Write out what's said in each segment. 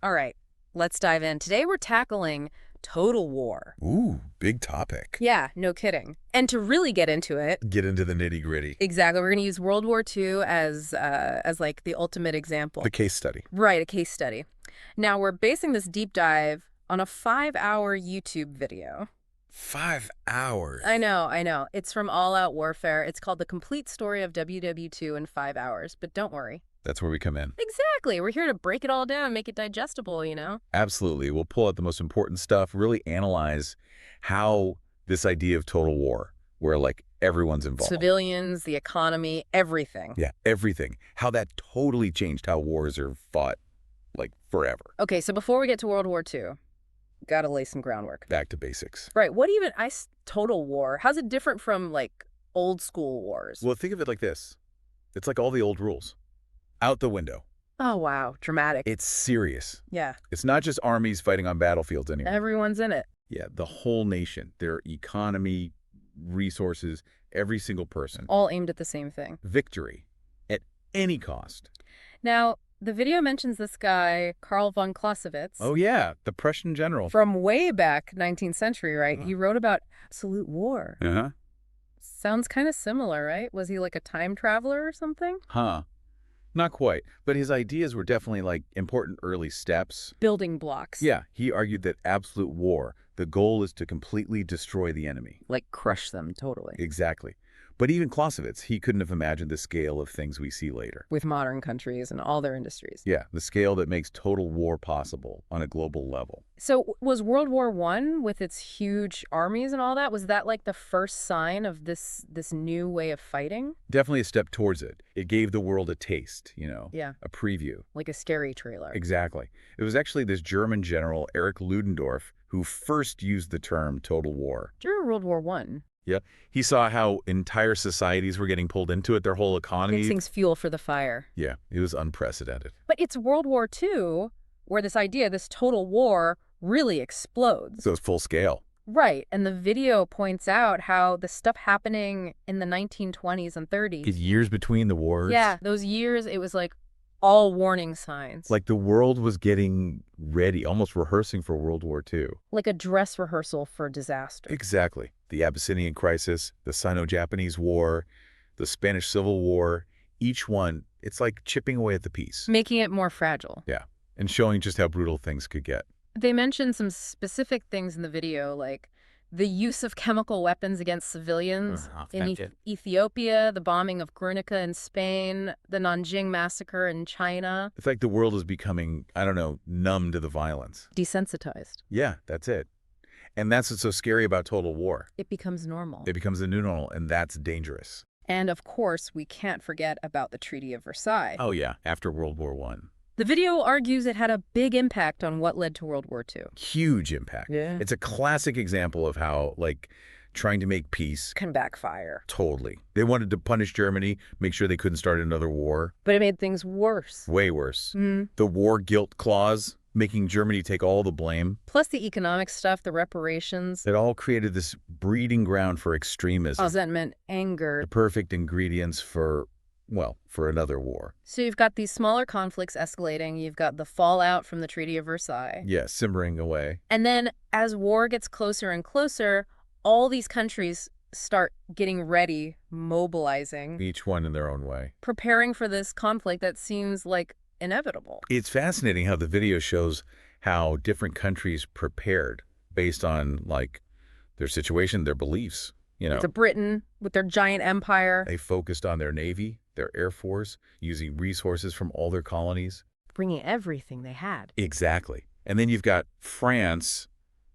All right, let's dive in. Today we're tackling total war. Ooh, big topic. Yeah, no kidding. And to really get into it, Get into the nitty-gritty. exactly, we're going to use World War II as like the ultimate example. The case study. Right, a case study. Now we're basing this deep dive on a 5-hour YouTube video. 5 hours. I know. It's from All Out Warfare. It's called The Complete Story of WWII in 5 hours. But don't worry. That's where we come in. Exactly. We're here to break it all down, make it digestible, you know? Absolutely. We'll pull out the most important stuff, really analyze how this idea of total war, where like everyone's involved. Civilians, the economy, everything. Yeah, everything. How that totally changed how wars are fought, like, forever. Okay, so before we get to World War II, gotta lay some groundwork. Back to basics. Right, total war, how's it different from, like, old school wars? Well, think of it like this. It's like all the old rules. Out the window. Oh, wow, dramatic. It's serious. Yeah. It's not just armies fighting on battlefields anymore. Everyone's in it. Yeah, the whole nation, their economy, resources, every single person. All aimed at the same thing. Victory at any cost. Now, the video mentions this guy, Karl von Clausewitz. Oh, yeah, the Prussian general. From way back 19th century, right? He wrote about absolute war. Uh-huh. Sounds kind of similar, right? Was he like a time traveler or something? Huh. Not quite, but his ideas were definitely like important early steps. Building blocks. Yeah, he argued that absolute war, the goal is to completely destroy the enemy. Like crush them, totally. Exactly. But even Clausewitz, he couldn't have imagined the scale of things we see later. With modern countries and all their industries. Yeah, the scale that makes total war possible on a global level. So was World War I, with its huge armies and all that, was that like the first sign of this new way of fighting? Definitely a step towards it. It gave the world a taste, Yeah. a preview. Like a scary trailer. Exactly. It was actually this German general, Erich Ludendorff, who first used the term total war. During World War I. Yeah. He saw how entire societies were getting pulled into it, their whole economy. Makes things fuel for the fire. Yeah, it was unprecedented. But it's World War II where this idea, this total war, really explodes. So it's full scale. Right, and the video points out how the stuff happening in the 1920s and 30s. Years between the wars. Yeah, those years, it was like all warning signs. Like the world was getting ready, almost rehearsing for World War II. Like a dress rehearsal for disaster. Exactly. The Abyssinian Crisis, the Sino-Japanese War, the Spanish Civil War, each one, it's like chipping away at the piece. Making it more fragile. Yeah, and showing just how brutal things could get. They mentioned some specific things in the video, like the use of chemical weapons against civilians in Ethiopia, the bombing of Guernica in Spain, the Nanjing massacre in China. It's like the world is becoming, I don't know, numb to the violence. Desensitized. Yeah, that's it. And that's what's so scary about total war. It becomes normal. It becomes the new normal, and that's dangerous. And of course, we can't forget about the Treaty of Versailles. Oh, yeah, after World War I. The video argues it had a big impact on what led to World War II. Huge impact. Yeah. It's a classic example of how, like, trying to make peace Can backfire. Totally. They wanted to punish Germany, make sure they couldn't start another war. But it made things worse. Way worse. Mm. The war guilt clause, making Germany take all the blame. Plus the economic stuff, the reparations. It all created this breeding ground for extremism. Resentment, anger. The perfect ingredients for, well, for another war. So you've got these smaller conflicts escalating. You've got the fallout from the Treaty of Versailles. Yeah, simmering away. And then as war gets closer and closer, all these countries start getting ready, mobilizing, Each one in their own way. preparing for this conflict that seems like inevitable. It's fascinating how the video shows how different countries prepared based on, like, their situation, their beliefs. To Britain, with their giant empire. They focused on their navy, their air force, using resources from all their colonies. Bringing everything they had. Exactly. And then you've got France,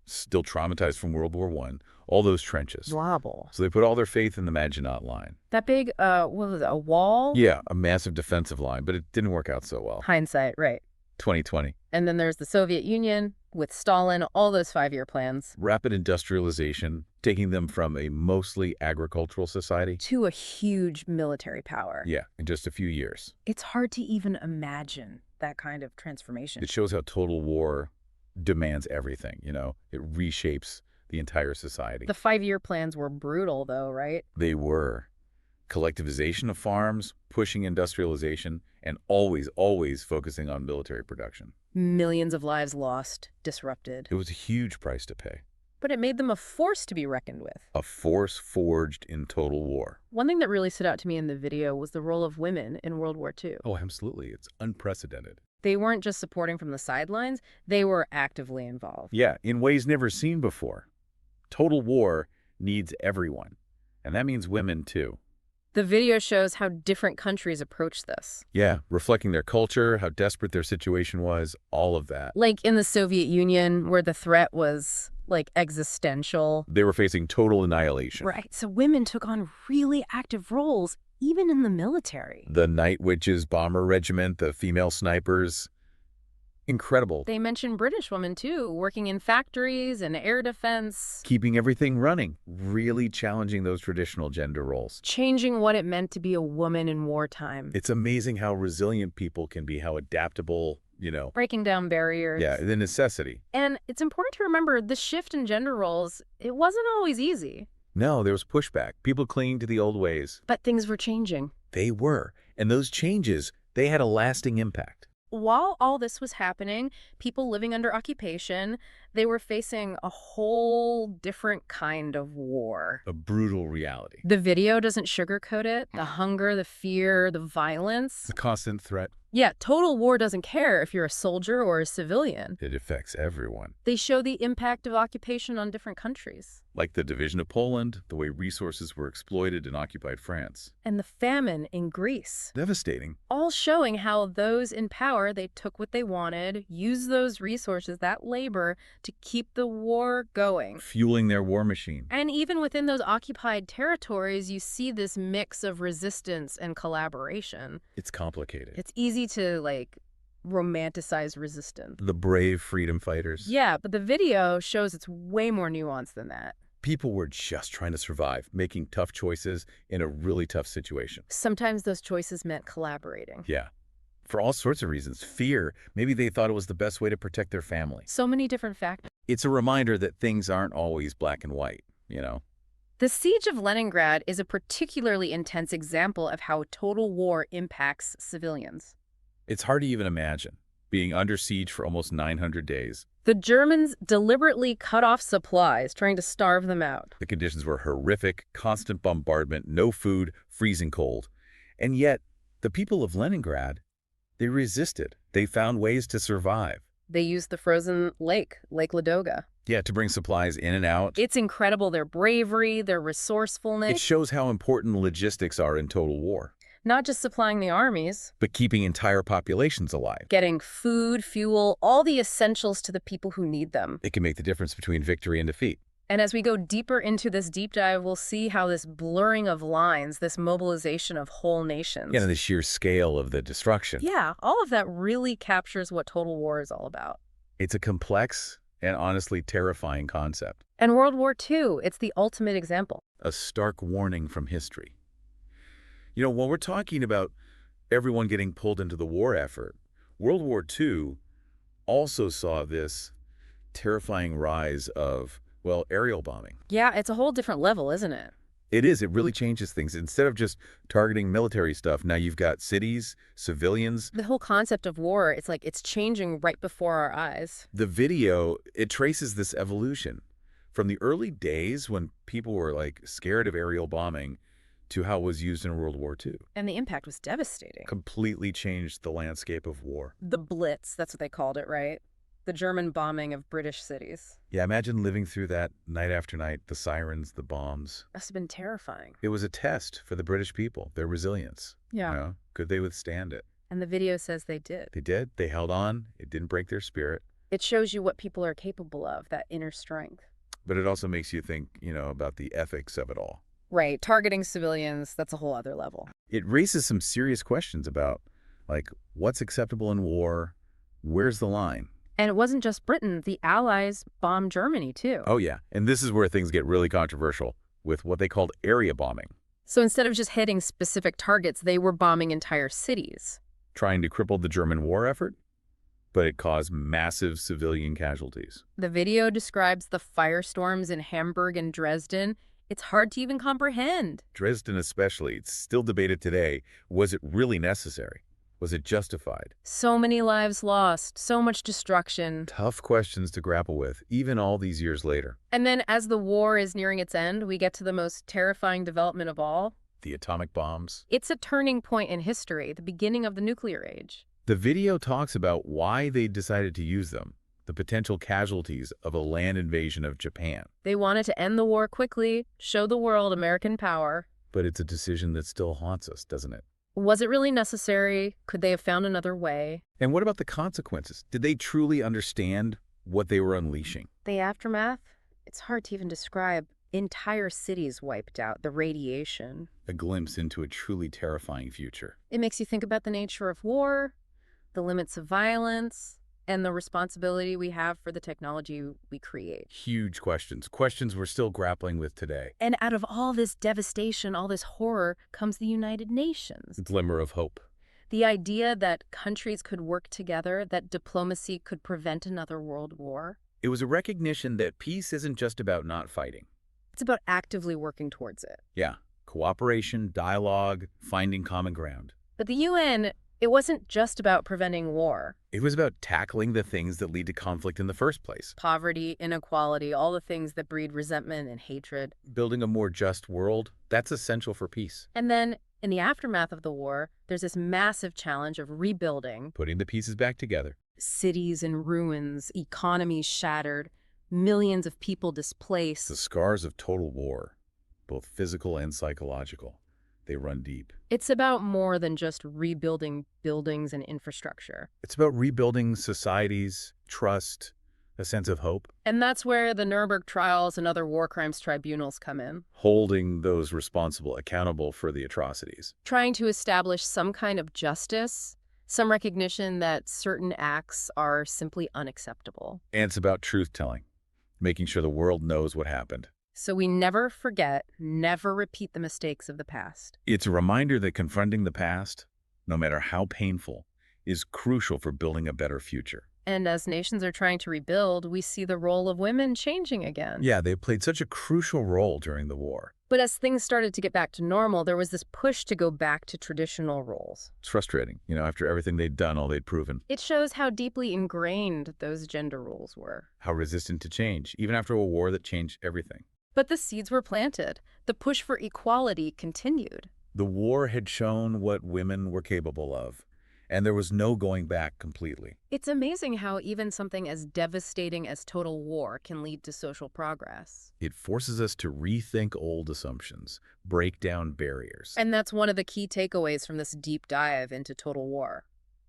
still traumatized from World War I, all those trenches. Wobble. So they put all their faith in the Maginot Line. That big, what was it, a wall? Yeah, a massive defensive line, but it didn't work out so well. Hindsight, right. 2020. And then there's the Soviet Union with Stalin, all those 5-year plans. Rapid industrialization, taking them from a mostly agricultural society. To a huge military power. Yeah, in just a few years. It's hard to even imagine that kind of transformation. It shows how total war demands everything, It reshapes the entire society. The 5-year plans were brutal, though, right? They were. collectivization of farms, pushing industrialization, and always focusing on military production. Millions of lives lost, disrupted. It was a huge price to pay. But it made them a force to be reckoned with. A force forged in total war. One thing that really stood out to me in the video was the role of women in World War II. Oh, absolutely. It's unprecedented. They weren't just supporting from the sidelines, they were actively involved. Yeah, in ways never seen before. Total war needs everyone. And that means women, too. The video shows how different countries approach this. Yeah, reflecting their culture, how desperate their situation was, all of that. Like in the Soviet Union, where the threat was, like, existential. They were facing total annihilation. Right, so women took on really active roles, even in the military. The Night Witches bomber regiment, the female snipers. Incredible. They mentioned British women, too, working in factories and air defense. Keeping everything running, really challenging those traditional gender roles. Changing what it meant to be a woman in wartime. It's amazing how resilient people can be, how adaptable, Breaking down barriers. Yeah, the necessity. And it's important to remember the shift in gender roles, it wasn't always easy. No, there was pushback, people clinging to the old ways. But things were changing. They were. And those changes, they had a lasting impact. While all this was happening, people living under occupation, they were facing a whole different kind of war. A brutal reality. The video doesn't sugarcoat it. The hunger, the fear, the violence. The constant threat. Yeah, total war doesn't care if you're a soldier or a civilian. It affects everyone. They show the impact of occupation on different countries. Like the division of Poland, the way resources were exploited in occupied France. And the famine in Greece. Devastating. All showing how those in power, they took what they wanted, used those resources, that labor, to keep the war going. Fueling their war machine. And even within those occupied territories, you see this mix of resistance and collaboration. It's complicated. It's easy to, romanticize resistance. The brave freedom fighters. Yeah, but the video shows it's way more nuanced than that. People were just trying to survive, making tough choices in a really tough situation. Sometimes those choices meant collaborating. Yeah. For all sorts of reasons. Fear. Maybe they thought it was the best way to protect their family. So many different factors. It's a reminder that things aren't always black and white, The siege of Leningrad is a particularly intense example of how total war impacts civilians. It's hard to even imagine being under siege for almost 900 days. The Germans deliberately cut off supplies, trying to starve them out. The conditions were horrific, constant bombardment, no food, freezing cold. And yet, the people of Leningrad, they resisted. They found ways to survive. They used the frozen Lake Ladoga. Yeah, to bring supplies in and out. It's incredible, their bravery, their resourcefulness. It shows how important logistics are in total war. Not just supplying the armies, but keeping entire populations alive. Getting food, fuel, all the essentials to the people who need them. It can make the difference between victory and defeat. And as we go deeper into this deep dive, we'll see how this blurring of lines, this mobilization of whole nations. Yeah, and the sheer scale of the destruction. Yeah, all of that really captures what total war is all about. It's a complex and honestly terrifying concept. And World War II, it's the ultimate example. A stark warning from history. When we're talking about everyone getting pulled into the war effort, World War II also saw this terrifying rise of, aerial bombing. Yeah, it's a whole different level, isn't it? It is. It really changes things. Instead of just targeting military stuff, now you've got cities, civilians. The whole concept of war, it's like it's changing right before our eyes. The video, it traces this evolution from the early days when people were scared of aerial bombing to how it was used in World War II. And the impact was devastating. Completely changed the landscape of war. The Blitz, that's what they called it, right? The German bombing of British cities. Yeah, imagine living through that night after night, the sirens, the bombs. Must have been terrifying. It was a test for the British people, their resilience. Yeah. Could they withstand it? And the video says they did. They did. They held on. It didn't break their spirit. It shows you what people are capable of, that inner strength. But it also makes you think, about the ethics of it all. Right. Targeting civilians, that's a whole other level. It raises some serious questions about, what's acceptable in war? Where's the line? And it wasn't just Britain. The Allies bombed Germany, too. Oh, yeah. And this is where things get really controversial with what they called area bombing. So instead of just hitting specific targets, they were bombing entire cities. Trying to cripple the German war effort, but it caused massive civilian casualties. The video describes the firestorms in Hamburg and Dresden. It's hard to even comprehend. Dresden especially, it's still debated today. Was it really necessary? Was it justified? So many lives lost, so much destruction. Tough questions to grapple with, even all these years later. And then as the war is nearing its end, we get to the most terrifying development of all. The atomic bombs. It's a turning point in history, the beginning of the nuclear age. The video talks about why they decided to use them, the potential casualties of a land invasion of Japan. They wanted to end the war quickly, show the world American power. But it's a decision that still haunts us, doesn't it? Was it really necessary? Could they have found another way? And what about the consequences? Did they truly understand what they were unleashing? The aftermath? It's hard to even describe. Entire cities wiped out, the radiation. A glimpse into a truly terrifying future. It makes you think about the nature of war, the limits of violence, and the responsibility we have for the technology we create. Huge questions. Questions we're still grappling with today. And out of all this devastation, all this horror, comes the United Nations. Glimmer of hope. The idea that countries could work together, that diplomacy could prevent another world war. It was a recognition that peace isn't just about not fighting. It's about actively working towards it. Yeah. Cooperation, dialogue, finding common ground. But the UN, it wasn't just about preventing war. It was about tackling the things that lead to conflict in the first place. Poverty, inequality, all the things that breed resentment and hatred. Building a more just world, that's essential for peace. And then, in the aftermath of the war, there's this massive challenge of rebuilding. Putting the pieces back together. Cities in ruins, economies shattered, millions of people displaced. The scars of total war, both physical and psychological, they run deep. It's about more than just rebuilding buildings and infrastructure. It's about rebuilding societies, trust, a sense of hope. And that's where the Nuremberg trials and other war crimes tribunals come in. Holding those responsible accountable for the atrocities. Trying to establish some kind of justice, some recognition that certain acts are simply unacceptable. And it's about truth-telling, making sure the world knows what happened. So we never forget, never repeat the mistakes of the past. It's a reminder that confronting the past, no matter how painful, is crucial for building a better future. And as nations are trying to rebuild, we see the role of women changing again. Yeah, they played such a crucial role during the war. But as things started to get back to normal, there was this push to go back to traditional roles. It's frustrating, after everything they'd done, all they'd proven. It shows how deeply ingrained those gender roles were. How resistant to change, even after a war that changed everything. But the seeds were planted. The push for equality continued. The war had shown what women were capable of, and there was no going back completely. It's amazing how even something as devastating as total war can lead to social progress. It forces us to rethink old assumptions, break down barriers. And that's one of the key takeaways from this deep dive into total war.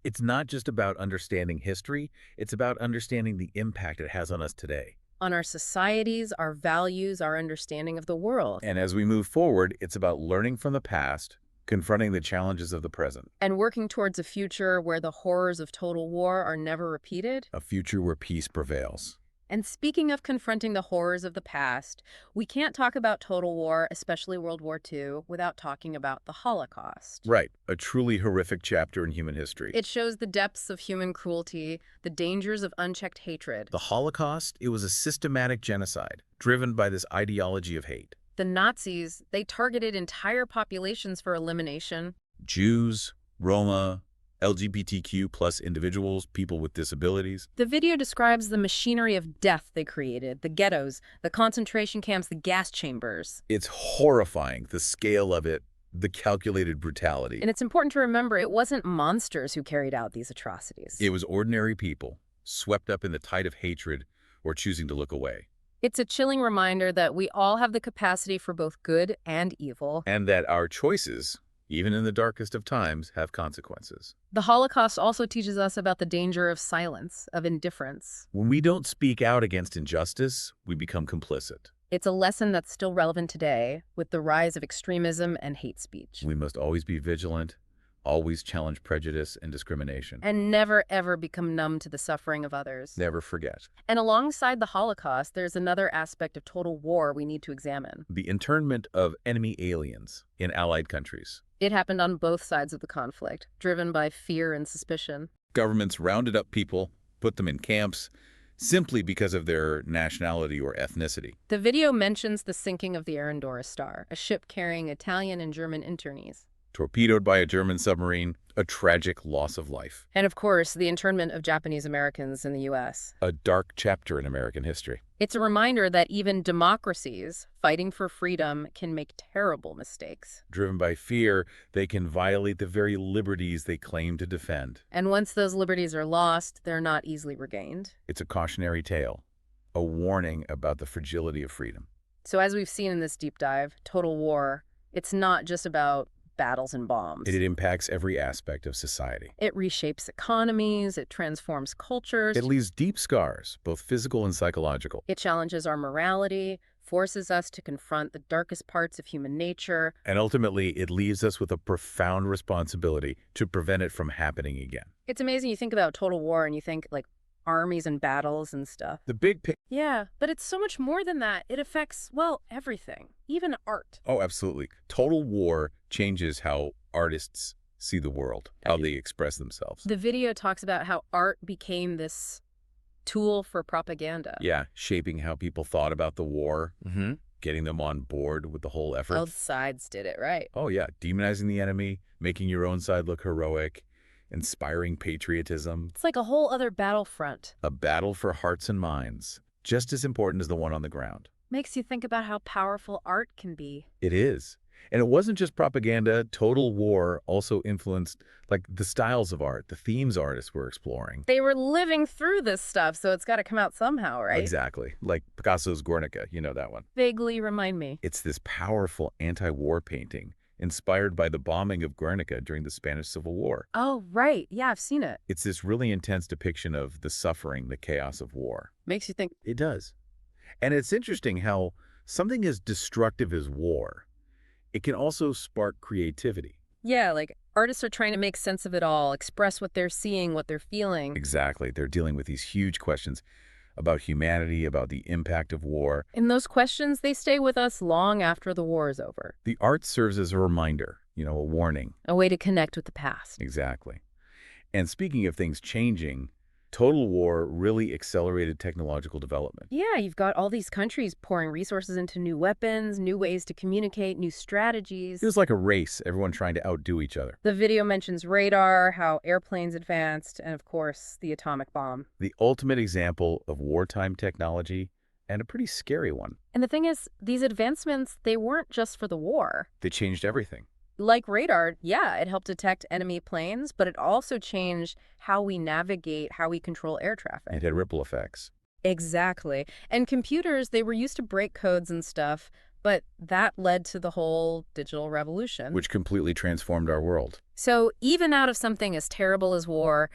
It's not just about understanding history, it's about understanding the impact it has on us today. On our societies, our values, our understanding of the world. And as we move forward, it's about learning from the past, confronting the challenges of the present. And working towards a future where the horrors of total war are never repeated. A future where peace prevails. And speaking of confronting the horrors of the past, we can't talk about total war, especially World War II, without talking about the Holocaust. Right, a truly horrific chapter in human history. It shows the depths of human cruelty, the dangers of unchecked hatred. The Holocaust, it was a systematic genocide, driven by this ideology of hate. The Nazis, they targeted entire populations for elimination. Jews, Roma, LGBTQ plus individuals, people with disabilities. The video describes the machinery of death they created, the ghettos, the concentration camps, the gas chambers. It's horrifying, the scale of it, the calculated brutality. And it's important to remember it wasn't monsters who carried out these atrocities. It was ordinary people, swept up in the tide of hatred or choosing to look away. It's a chilling reminder that we all have the capacity for both good and evil. And that our choices, even in the darkest of times, have consequences. The Holocaust also teaches us about the danger of silence, of indifference. When we don't speak out against injustice, we become complicit. It's a lesson that's still relevant today with the rise of extremism and hate speech. We must always be vigilant, always challenge prejudice and discrimination. And never, ever become numb to the suffering of others. Never forget. And alongside the Holocaust, there's another aspect of total war we need to examine. The internment of enemy aliens in allied countries. It happened on both sides of the conflict, driven by fear and suspicion. Governments rounded up people, put them in camps, simply because of their nationality or ethnicity. The video mentions the sinking of the Arendora Star, a ship carrying Italian and German internees. Torpedoed by a German submarine, a tragic loss of life. And of course, the internment of Japanese Americans in the U.S. A dark chapter in American history. It's a reminder that even democracies fighting for freedom can make terrible mistakes. Driven by fear, they can violate the very liberties they claim to defend. And once those liberties are lost, they're not easily regained. It's a cautionary tale, a warning about the fragility of freedom. So as we've seen in this deep dive, total war, it's not just about battles and bombs. It impacts every aspect of society. It reshapes economies, it transforms cultures. It leaves deep scars, both physical and psychological. It challenges our morality, forces us to confront the darkest parts of human nature. And ultimately, it leaves us with a profound responsibility to prevent it from happening again. It's amazing you think about total war and you think like armies and battles and stuff. The big picture. Yeah, but it's so much more than that. It affects, well, everything, even art. Oh, absolutely. Total war changes how artists see the world, how they express themselves. The video talks about how art became this tool for propaganda. Yeah, shaping how people thought about the war, getting them on board with the whole effort. Both sides did it right. Oh, yeah, demonizing the enemy, making your own side look heroic, inspiring patriotism. It's like a whole other battlefront. A battle for hearts and minds, just as important as the one on the ground. Makes you think about how powerful art can be. It is. And it wasn't just propaganda. Total war also influenced the styles of art, the themes artists were exploring. They were living through this stuff, so it's got to come out somehow, right? Exactly. Like Picasso's Guernica, you know that one. Vaguely remind me. It's this powerful anti-war painting inspired by the bombing of Guernica during the Spanish Civil War. Oh, right. Yeah, I've seen it. It's this really intense depiction of the suffering, the chaos of war. Makes you think. It does. And it's interesting how something as destructive as war, it can also spark creativity. Yeah, like artists are trying to make sense of it all, express what they're seeing, what they're feeling. Exactly. They're dealing with these huge questions about humanity, about the impact of war. And those questions, they stay with us long after the war is over. The art serves as a reminder, a warning. A way to connect with the past. Exactly. And speaking of things changing, total war really accelerated technological development. Yeah, you've got all these countries pouring resources into new weapons, new ways to communicate, new strategies. It was like a race, everyone trying to outdo each other. The video mentions radar, how airplanes advanced, and of course, the atomic bomb. The ultimate example of wartime technology, and a pretty scary one. And the thing is, these advancements, they weren't just for the war. They changed everything. Like radar, yeah, it helped detect enemy planes, but it also changed how we navigate, how we control air traffic. It had ripple effects. Exactly. And computers, they were used to break codes and stuff, but that led to the whole digital revolution. Which completely transformed our world. So even out of something as terrible as war,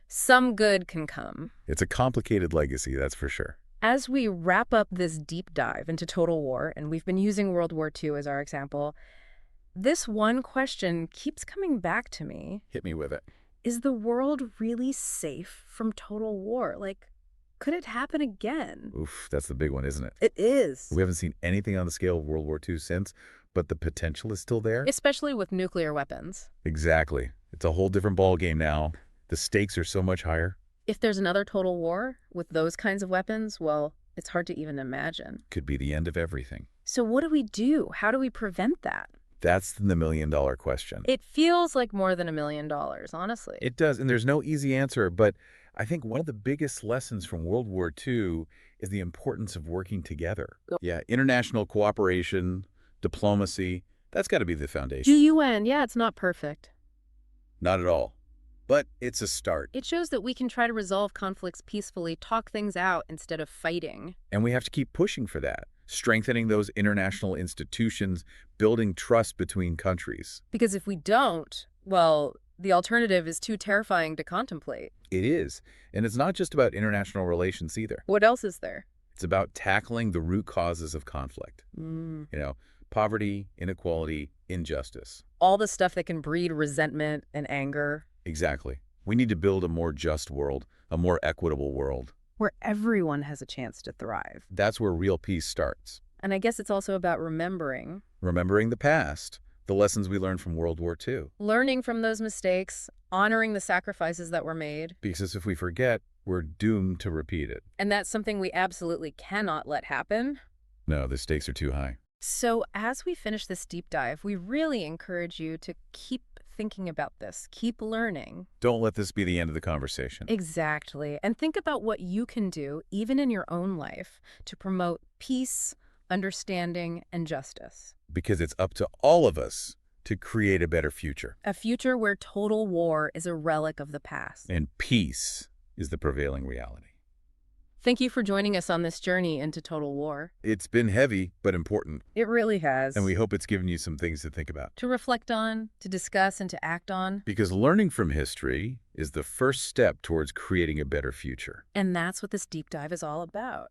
some good can come. It's a complicated legacy, that's for sure. As we wrap up this deep dive into total war, and we've been using World War II as our example, this one question keeps coming back to me. Hit me with it. Is the world really safe from total war? Like, could it happen again? Oof, that's the big one, isn't it? It is. We haven't seen anything on the scale of World War II since, but the potential is still there. Especially with nuclear weapons. Exactly. It's a whole different ballgame now. The stakes are so much higher. If there's another total war with those kinds of weapons, well, it's hard to even imagine. Could be the end of everything. So what do we do? How do we prevent that? That's the million-dollar question. It feels like more than $1 million, honestly. It does, and there's no easy answer, but I think one of the biggest lessons from World War II is the importance of working together. Yeah, international cooperation, diplomacy, that's got to be the foundation. UN, yeah, it's not perfect. Not at all, but it's a start. It shows that we can try to resolve conflicts peacefully, talk things out instead of fighting. And we have to keep pushing for that, strengthening those international institutions, building trust between countries. Because if we don't, well, the alternative is too terrifying to contemplate. It is. And it's not just about international relations either. What else is there? It's about tackling the root causes of conflict. Poverty, inequality, injustice. All the stuff that can breed resentment and anger. Exactly. We need to build a more just world, a more equitable world. Where everyone has a chance to thrive. That's where real peace starts. And I guess it's also about remembering. Remembering the past, the lessons we learned from World War II. Learning from those mistakes, honoring the sacrifices that were made. Because if we forget, we're we're doomed to repeat it. And that's something we absolutely cannot let happen. No, the stakes are too high. So as we finish this deep dive, we really encourage you to keep thinking about this, keep learning. Don't let this be the end of the conversation. Exactly. And think about what you can do, even in your own life, to promote peace, understanding, and justice. Because it's up to all of us to create a better future. A future where total war is a relic of the past. And peace is the prevailing reality. Thank you for joining us on this journey into total war. It's been heavy, but important. It really has. And we hope it's given you some things to think about. To reflect on, to discuss, and to act on. Because learning from history is the first step towards creating a better future. And that's what this deep dive is all about.